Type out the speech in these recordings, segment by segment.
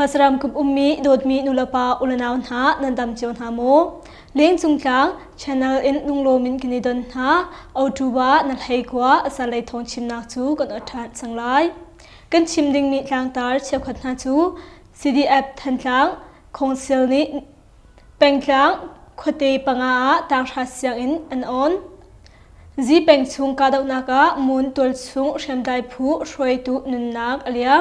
Khwasram kup ummi dotmi nulapa ulanaw ha nandam chion ha mo leng chungtlang channel in nunglo min kinidon ha autuba na thaikwa asalai thong chimnak chu kon athan sanglai kan chimding mi tlang tar chekhat na chu CDF thantlang khongsil ni pengtlang khote panga tang tha siang in an on zi peng chung ka dau naka mun tol chung shamdai phu roi tu nunnak alia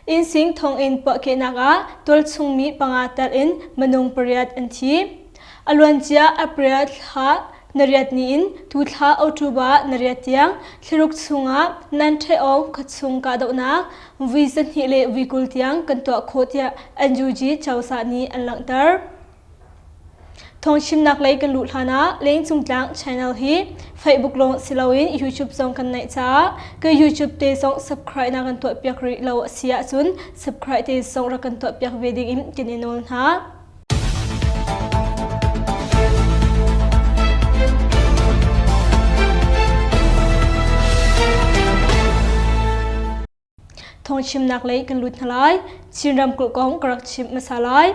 in sing thong in pa ke naka tol chung mi panga tar in manung pariat anthi alwanchia apriat ha nariat ni in tu tha autuba nariat yang thliruk chunga nan the ong khachung ka dau nak vision hi le vikul tiang kan to khotia anjuji chausa ni anlangtar thong chimnak lei kan lu thana leng chungtlang channel hi Facebook long silawin YouTube song kan nai cha ka YouTube te song subscribe na kan to pyak ri lo sia chun subscribe te song ra kan to pyak wedding in kininol ha thong chimnak lei kan lu thalai chinram kul kong karak chim masalai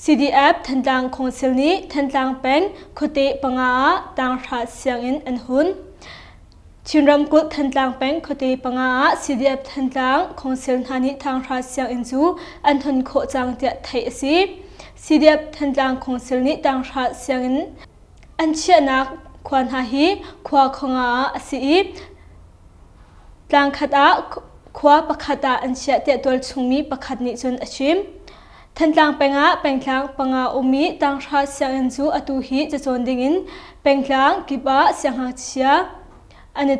CDF thantlang khongsil ni thantlang peng khote panga tang tha siang in an hun chinram kul thantlang peng khote panga CDF thantlang khongsil thani thang tha siang in chu an thon kho chang tia thai si CDF thantlang khongsil ni tang tha siang in an chianak khwan ha hi khwa khonga asi tlang khata khwa pakhata an chia te tol chungmi pakhat ni chun achim thantlang penga pengtlang panga umi tang tha siang in chu atu hi chachon ding in pengtlang kipa siang ha chia ani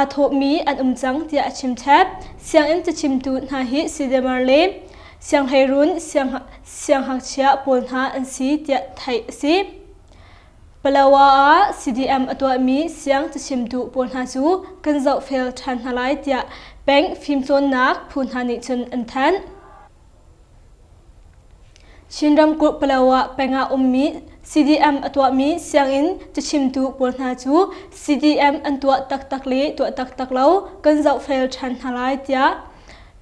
atho mi an umchang tia achim thap siang in chachim tu na hi sidemar le siang hairun siang ha chia pon ha an si tia thai si palawa CDM atwa mi siang chachim tu pon ha chu kan zau fel than halai tia peng phimchon nak phun ha ni chun an than Chinram kul palawa penga ummi CDM atwa mi siang in chachim tu polna chu CDM antwa tak le to tak lo kan zau fel than halai tia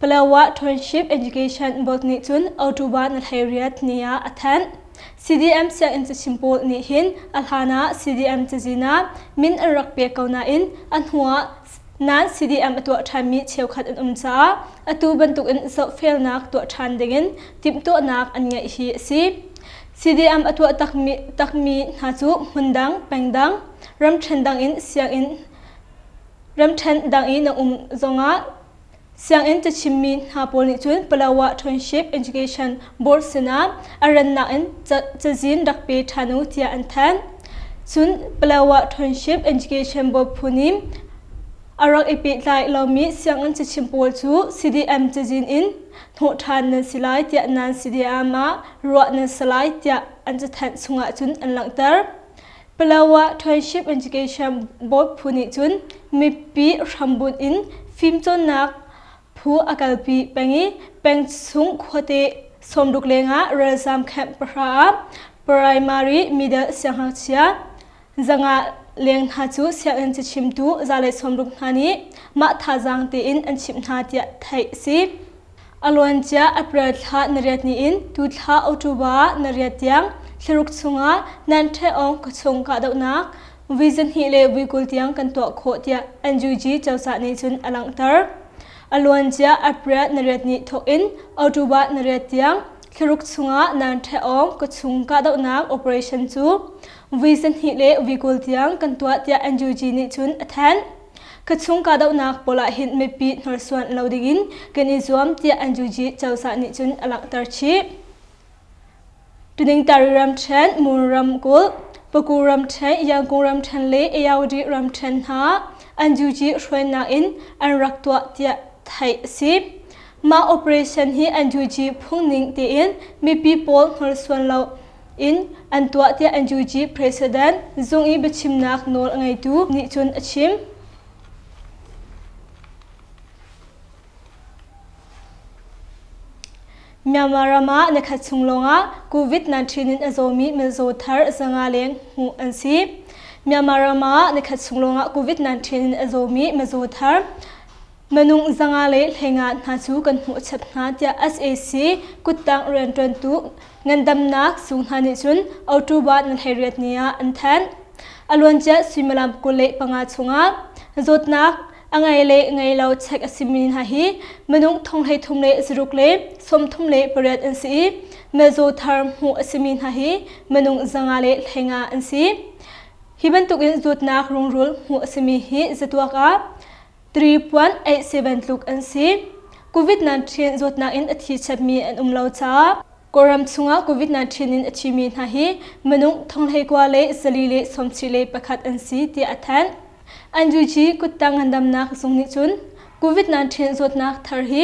palawa township education board ni chun autuba na thairiat nia athan CDM siang in chachim pol ni hin alhana CDM chajina min arak pe kauna in anhua nan CDM atwa thami chewkhat an umcha atu bantuk in so fel nak to than dingin timto nak an ngai hi si CDM atwa takmi ha chu mundang pengdang ram thandang in siang in ram thandang in zonga siang in chimmi ha pol ni chun palawa township education board sina aran na in chajin dakpe thanu tia an than chun palawa township education board phunim arak epi lai lomi siang an chimpol chu CDM chajin in tho than na silai tia nan CDM ma ro na salai tia an chathan chunga chun an langtar palawa township education board phuni chun mipi rambun in phimchon nak phu akalpi pengi pengchung khote somduk lenga razam camp pra primary middle siang chia zanga leng ha chu siang an chim tu zale somruk thani ma thajang te in an chim na tia thai si alwancha april tha nariat ni in tu tha autuba nariat yang thluruk chunga nan the ong khachung ka dau nak vision hi le vikul tiang kan to kho tia anjuji chausa ni chun alangtar alwancha april nariat ni tho in autuba nariat yang thluruk chunga nan the ong khachung ka dau nak operation chu vision hi le vikul tiang kan tua tia anjuji ni chun athan khachung ka dau nak pola hin mepi norswan loading kan izom tia anjuji chausa ni chun alak tarchi tuning tariram than muram kul pakuram than yangkuram than le ayaudi ram than ha anjuji shwena in anrak tua tia thai si ma operation hi anjuji phungning te in mepi pol norswan lo in antwa tia anjuji president zungi bechimnak nol ngai tu ni chun achim Myanmarama nakhachunglonga COVID-19 in azomi mezothar zanga leng hu ansi Myanmarama nakhachunglonga COVID-19 in azomi mezothar มนุงจังอาเลเฮงาหาจูกันหัวชัดหาเดีย SAC กุดตังเรียนจนตุเงินดำนักสูงหานิจุนเอาตูบานันเฮเรียดเนียอันแทนอลวนเจสุมลามกุเลปังอาชงาจดนักอังไงเลไงเราเช็คสิมินหาฮีมนุงทงให้ทุ่มเลสรุกเลสมทุ่มเลประเด็นอันซีเมโซทาร์มหัวสิมินหาฮีมนุงจังอาเลเฮงาอันซีฮิบันตุกินจดนักรุงรุลหัวสิมิฮีจตัวกา3.87 ลูกอันซีโควิด-19 จดนักอินอธิชับมีอันเลาจ้ากรำชงาโควิด-19 อินอธิมีนาฮีมนุงทงให้กว่าเลสลีเลสมชิเลประคัดอันซีที่อัฐานอันจูจีกุตังอันดำนักทรงนิจุนโควิด-19 จดนักทาร์ฮี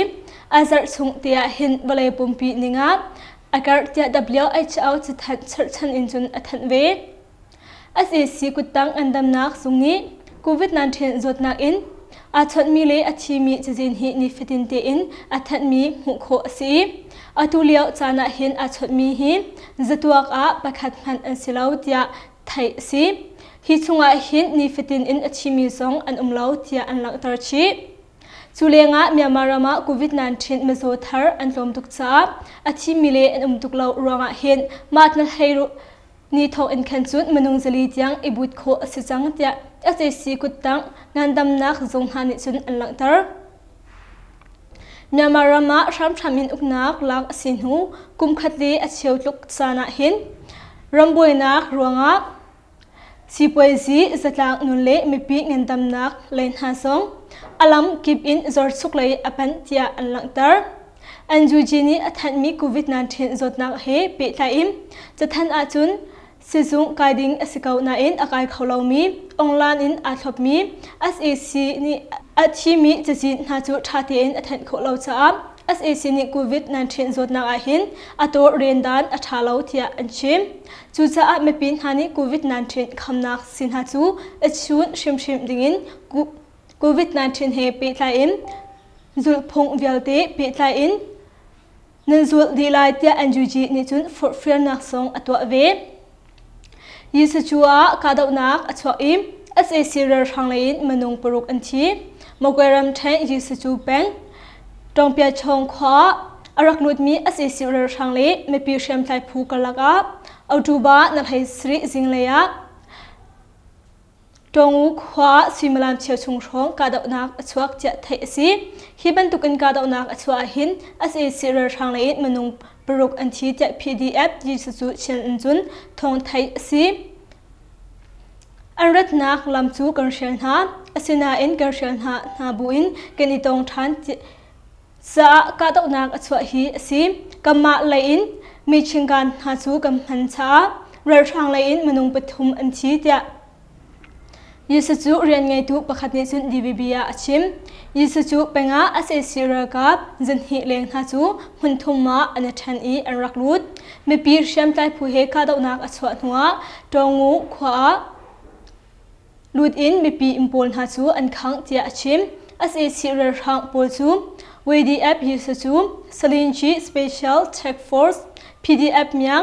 อาซาร์ชงเตียหินบเลปุ่มปีนิงาอากาศเตีย WHO จะทัดเชิดชันอินจุนอัฐานเวSAC กุตังอันดำนักทรงนี้โควิด-19 จดนักอินอาทัดมีเลอธิมีจะจินฮีนิฟิตินเตอินอาทัดมีหุโคสีอาตุเลียวจานะหินอาทัดมีฮีจตัวกอาประคัดมันอันสิลาวเตียไทยสีฮิซุงอาหินนิฟิตินอินอธิมีซองอันลาวเตียอันลักตาชีจุเลงะเมียมารามาโควิด-19 มโซทาร์อันลมตุกจ้าอธิมีเลอันตุกลาวรองะหินมาตนัดให้รุนี่ทองอินคันจุดมนุงจลีจังอิบุตโคสิจังเตียSAC กุดตังงานดำนักจงหานิจุนอันลังตาร์เมียมารามาช้ำช้ำหินอุกนักลักสินหูกุมขัดลีอเชียวลุกซานะหินรำบวยนักรวงะสีปวยซีจะลางนุเลมีปีเงินดำนักเลนหาซงอลัมกิบอินจอร์สุกเลยอปันเตียอันลังตาร์อันจูจีนีอัฐานมีโควิด-19 จดนักเฮเปิดไลน์จะทันอาจุนสิจุงกายดิ้งสิเกาหน้าอินอากายเขาเหล่ามีองลานอินอาทบมี SAC นี่อาชีมีจะจีนหาจุดท่าเตียนอัฐานเขาเหล่าจ้า SAC นี่โควิด-19 จดนักอาหินอัตัวเรียนดานอัฐาเหล่าเทียอันชิมจูจ้าไม่เป็นหานี่โควิด-19 คำนักสินหาจูอัดชุนชิมดิ้งอินโควิด-19 เฮเปิดไลน์จุลพงเวลเตเปิดไลน์นั่นจุลดีไลน์เตียอันจูจีนี่จุนฟอร์เฟียนักสงอัตัวเวยิสจัวกาดาวนักอัจฉริม SAC เรือทางเลนมนุงปรุกอันทีมกเวรัมเทนยิสจูเป็นตรงเปียชงขวาอารักลุดมี SAC เรือทางเลนไม่ปีเชมไทยผูกลักอาเอาจูบานักให้สรีจิงเลยะตรงขวาสิมลามเชียวชงชงกาดาวนักอัจฉริยะไทยสีฮิบันตุกันกาดาวนักอัจฉริหิน SAC เรือทางเลนมนุงปรุกอันทีจะ PDF ยิสจูเชนจุนทองไทยสีอันรัตนักลำจูกันเชียนหาสินาอินกันเชียนหานาบุอินกันอิตองทันจะกาดนักอัจฉริสีกัมมาเลอินมีชิงกันหาจูกัมหันชาเรือทางเลอินมนุงปฐุมอันทีจะยิสจูเรียนไงตุประคัดนิจุนดีบีบีอาชิมยิสจูเป็นงาSACเรือกับจันฮิเลงหาจูหุนทุมมาอันทันอีอันรักลุดไม่ปีเชื่อมใจผู้เฮกาดนักอัจฉริหัวตรงงูขวาลุดอินไม่ปีอิมพอลหาจูอันขังเตียชิม SAC เรือทางโพลจู VDF ยิสจูสลินจี Special Task Force PDF เมียง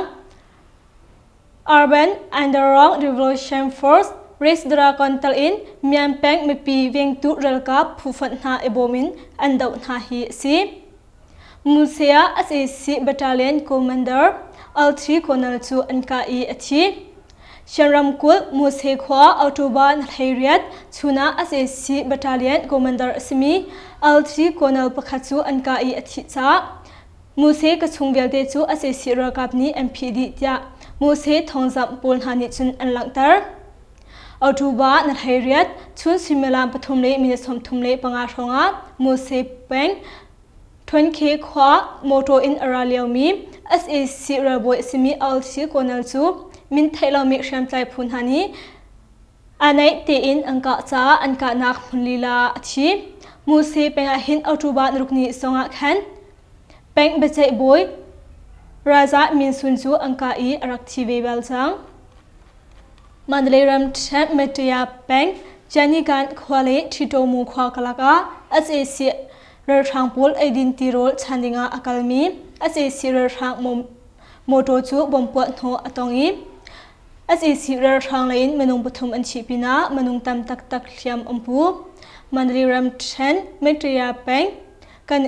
Urban Underground Revolution Force Race Dragon ตลอินเมียนแปงไม่ปีเวียงตุเรลกับผู้ฝันหาเอโบมินอันดาวหาฮีซีมูเซีย SAC Battalion Commander L3 Colonel จูอันกาอีอธิเชนรัมกุลมูเซขวาอัลตูบานเฮเรียตชูนา SAC Battalion Commander สมี L3 Colonel ประคัตจูอันกาอีอธิจ้ามูเซกชงเวลเตจู SAC เรกับนี้ MPD จ้ามูเซทองจับปูนหานิจุนอันลังตาร์อัลตูบานเฮเรียตชุนสิเมลามปฐุมเลมินิสมทุมเลปังอาชงามูเซเปงทวนเคขวาโมโตอินอาราเลียวมี SAC เรบอยสมี L3 Colonel จูมินไทยเรามีเชื่อมใจพูนหานี้อันไหนเตอินอังกาจ้าอันกานักมุนลีลาชีมูเซเป็นอาหินอัลตูบานรุกนี้สงะขันเป็นเบจบอยราชามินสุนจูอังกาอีรักทีเวเบลจังมันเลยรำเชมเมตยาเป็นจานิการควาเลทิโตมูควากลากา SAC เรือทางพูลไอดินติโรลชันดิงาอักลมี SAC เรือทางโมโตจูบอมปวดหัวอตองอี SAC เรือทางเลนมนุงปฐุมอันชีปินามนุงตำตักเลียมอัมพู มันรีรัมเชนเมตริยาเป็งกัน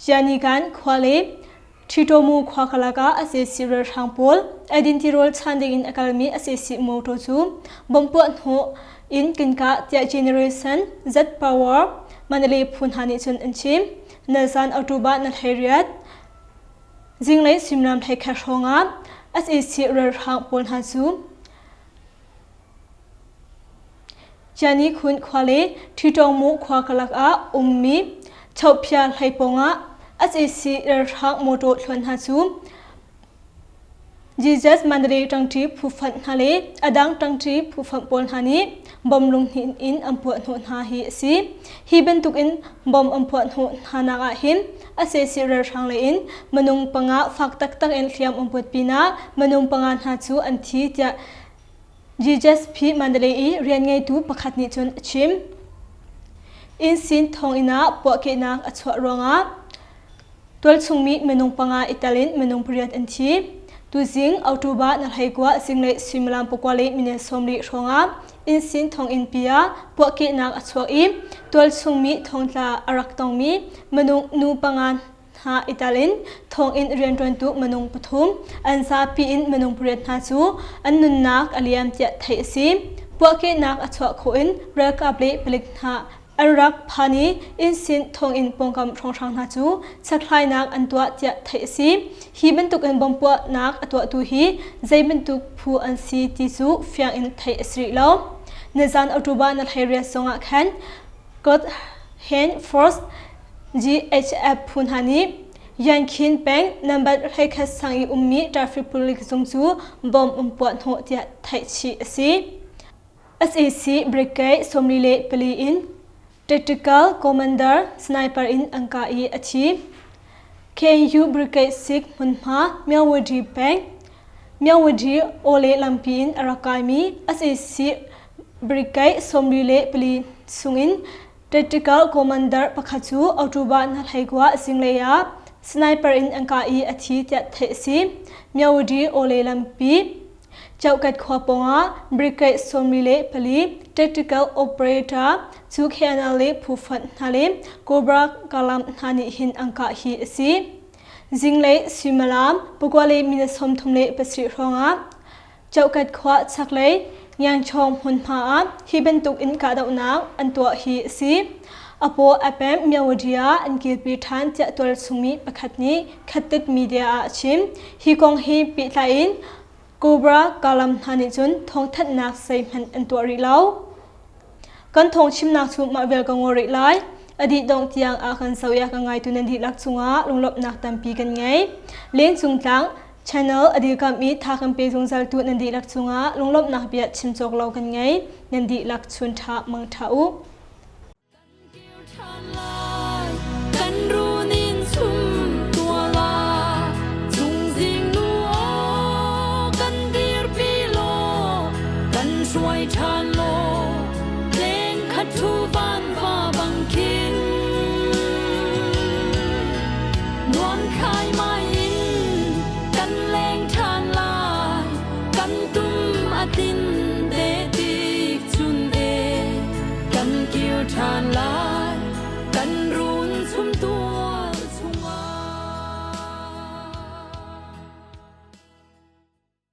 จานิกันควาเลทิโตมูควาคลากาอาเซซิเรทางโพลเอดินติโรลชันเดกินอะคาเดมีอาเซซิโมโตจูบอมปวดหัวอินกินกาเตียเจเนเรชัน Z Power มันเลยพูนหานิจุนอันชิมเนซันอัตุบะนัทเฮเรียดจิงเลยซิมนามไทยแคชงาอาเซซิเรทางโพลหาจูจานิคุณควาเลทิโตมูควาคลากามีชาวพิอาไลปงาอาเซซิเรทางโมโตทวนหาจูJesus มันเรียกตั้งที่ผู้ฟังฮาเลอดังตั้งที่ผู้ฟังปนฮานีบอมลงหินอินอัมพวนหุนฮาฮีสิฮีเป็นตุกอินบอมอัมพวนหุนฮานักหินอาเซซิเรทางเลอินมนุงปังอาฟักตักตักเอ็นเขียมอัมพวนปีนามนุงปังอาหาจูอันที่จะ Jesus พี่มันเรียเรียนไงตูประคัดนิจนชิมอินสินทองอินาปวกเกนักอัศวรองาตัวชุงมีมนุงปังอาอิตาลินมนุงเปรียดอันที่ตูจิงอัตุบะนัลไฮกัวจิงเลซิมลามปกวาเลมิเนสอมลีชงาอินสินทองอินปียาปวกเกนักอัศวอีตัวชุงมีทองตาอารักตองมีมนุงนูปังอาหาอิตาลินทองอินเรียนรวนตุมนุงปฐุมอันซาปีอินมนุงเปรียดนาจูอันนุนนักอลิยมเจไทยซีปวกเกนักอัศวโคอินเรกับเลปลิกหาอันรักพานีอินสินทองอินปงกำทองช่างนาจูสักลายนักอันตัวเจไทยซีฮีเป็นตุกอินบอมปวนักอัตัวตุฮีใจเป็นตุกผู้อันซีติจูเฟียงอินไทยสรีลาวเนซันอัตุบานัลไฮเรียสงะแคนกดเฮนฟอร์ส GHF พูนฮานียันคินแปงนับบัดให้คัสสังอีมีทราฟิกพุลิกซงจูบอมปวดหัวเจไทยชีซี SAC บริกเกย์สมลีเลปลีอินTactical Commander Sniper in Angkai Achi KU Brigade 6 Munma Miawadi Peng Miawadi Ole Lampin Arakaimi SAC Brigade Somrile Pli Sungin Tactical Commander Pakhachu Autuba Nalhaigwa Singleya Sniper in Angkai Achi Tat Thesi Miawadi Ole Lampi Chaukat Khwaponga Brigade Somrile Pali Tactical Operator Chu Khanale Phufan Hale Cobra Kalam Hani Hin Angka Hi Si Jingle Simalam Pugwale Minasom Thumle Pasri Ronga Chaukat Khwa Chaklei Yang Chom Hunpa Hi Bentuk in Kadauna Antua Hi Si Apo Apem Miawadia and Gilbi Tan Tiatol Sumi Pakatni Katit Media Chim Hi Kong Hi Pitlain Cobra Kalam Hani Jun Thong That Nak Saiman Antua Lauกันทงชิมนักชุมมาเวลกังวริไลอดีตดองเตียงอาคันเสวยกังไงตุนันดีลักชุงะลงลบนักตัมปีกันไงเลี้ยงจุงตัง channel อดีตกัมมีทาคัมเปจุงซัลตุนันดีลักชุงะลงลบนักเบียดชิมจกเรากันไงนันดีลักชุนทามังทาอุกันรู้นินชุมตัวลาจุงจิงนัวกันดีร์ปีโลกันช่วยทัน